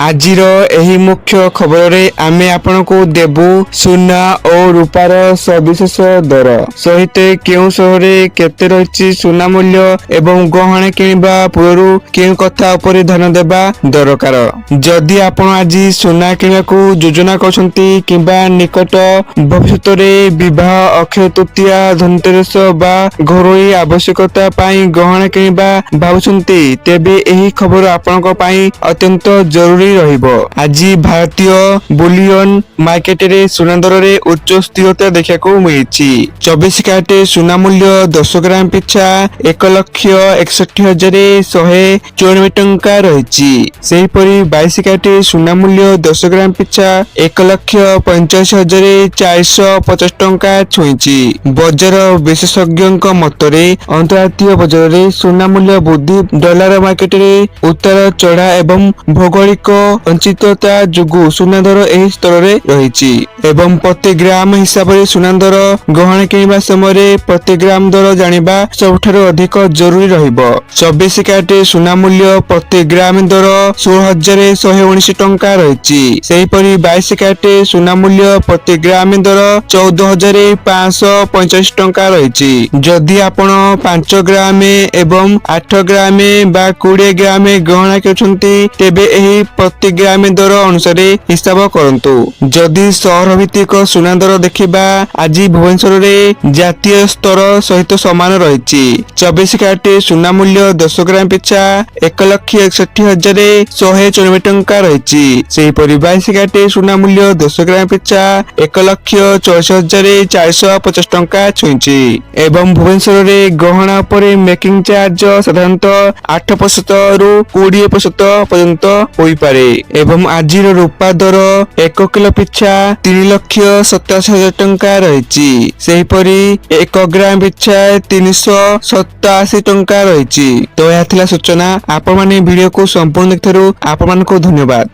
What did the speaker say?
ଆଜିର ଏହି ମୁଖ୍ୟ ଖବରରେ ଆମେ ଆପଣଙ୍କୁ ଦେବୁ ସୁନା ଓ ରୂପାର ସବିଶେଷ ଦର ସହିତ କେଉଁ ସହରରେ କେତେ ରହିଛି ସୁନା ମୂଲ୍ୟ ଏବଂ ଗହଣା କିଣିବା ପୂର୍ବରୁ କେଉଁ କଥା ଉପରେ ଧ୍ୟାନ ଦେବା ଦରକାର। ଯଦି ଆପଣ ଆଜି ସୁନା କିଣିବାକୁ ଯୋଜନା କରୁଛନ୍ତି କିମ୍ବା ନିକଟ ଭବିଷ୍ୟତରେ ବିବାହ, ଅକ୍ଷୟ ତୃତୀୟା, ଧନତେରସ ବା ଘରୋଇ ଆବଶ୍ୟକତା ପାଇଁ ଗହଣା କିଣିବା ଭାବୁଛନ୍ତି, ତେବେ ଏହି ଖବର ଆପଣଙ୍କ ପାଇଁ ଅତ୍ୟନ୍ତ ଜରୁରୀ ରହିବ। ଆଜି ଭାରତୀୟ ବୁଲିୟନ ମାର୍କେଟରେ ସୁନା ଦରରେ ଉଚ୍ଚ ସ୍ଥିରତା ଦେଖିବାକୁ ମିଳିଛି। 24 କ୍ୟାରେଟ ସୁନା ମୂଲ୍ୟ 10 ଗ୍ରାମ ପିଛା 1,61,194 ଟଙ୍କା ରହିଛି। ସେହିପରି 22 କ୍ୟାରେଟ ସୁନା ମୂଲ୍ୟ 10 ଗ୍ରାମ ପିଛା 1,85,450 ଟଙ୍କା ଛୁଇଁଛି। ବଜାର ବିଶେଷଜ୍ଞଙ୍କ ମତରେ ଅନ୍ତର୍ଜାତୀୟ ବଜାରରେ ସୁନା ମୂଲ୍ୟ ବୃଦ୍ଧି, ଡଲାର ମାର୍କେଟରେ ଉତାର ଚଢା ଏବଂ ଭୌଗୋଳିକ ଅନିଶ୍ଚିତତା ଯୋଗୁଁ ସୁନା ଦର ଏହି ସ୍ତରରେ ରହିଛି ଏବଂ ପ୍ରତି ଗ୍ରାମ ହିସାବରେ ସୁନା ଦର ଗହଣା କିଣିବା ସମୟରେ ପ୍ରତି ଗ୍ରାମ ଦର ଜାଣିବା ସବୁଠାରୁ ଅଧିକ ଜରୁରୀ ରହିବ। 24 କ୍ୟାରେଟ ସୁନା ମୂଲ୍ୟ ପ୍ରତି ଗ୍ରାମ ଦର 16,119 ଟଙ୍କା ରହିଛି। ସେହିପରି 22 କ୍ୟାରେଟ ସୁନା ମୂଲ୍ୟ ପ୍ରତି ଗ୍ରାମ ଦର 14,545 ଟଙ୍କା ରହିଛି। ଯଦି ଆପଣ 5 ଗ୍ରାମ ଏବଂ 8 ଗ୍ରାମ ବା 20 ଗ୍ରାମ ଗହଣା କିଣୁଛନ୍ତି, ତେବେ ଏହି ପ୍ରତି ଗ୍ରାମ ଦର ଅନୁସାରେ ହିସାବ କରନ୍ତୁ। ଯଦି ସହର ଭିତ୍ତିକ ସୁନା ଦର ଦେଖିବା, ଆଜି ଭୁବନେଶ୍ୱରରେ ଜାତୀୟ ସ୍ତର ସହିତ ସମାନ ରହିଛି। 24 କ୍ୟାରେଟ ସୁନା ମୂଲ୍ୟ 10 ଗ୍ରାମ ପିଛା 1,61,194 ଟଙ୍କା ରହିଛି। ସେହିପରି 22 କ୍ୟାରେଟ ସୁନା ମୂଲ୍ୟ 10 ଗ୍ରାମ ପିଛା 1,84,450 ଟଙ୍କା ଛୁଇଁଛି ଏବଂ ଭୁବନେଶ୍ୱରରେ ଗହଣା ଉପରେ ମେକିଂ ଚାର୍ଜ ସାଧାରଣତଃ 8% ରୁ 20% ପର୍ଯ୍ୟନ୍ତ ହୋଇପାରେ ଏବଂ ଆଜିର ରୂପା ଦର 1 କିଲୋ ପିଛା 3,87,000 ଟଙ୍କା ରହିଛି। ସେହିପରି 1 ଗ୍ରାମ ପିଛା 387 ଟଙ୍କା ରହିଛି। ତ ଏହା ଥିଲା ସୂଚନା। ଆପଣମାନେ ଭିଡିଓକୁ ସମ୍ପୂର୍ଣ୍ଣ ଦେଖିଥିବାରୁ ଆପଣମାନଙ୍କୁ ଧନ୍ୟବାଦ।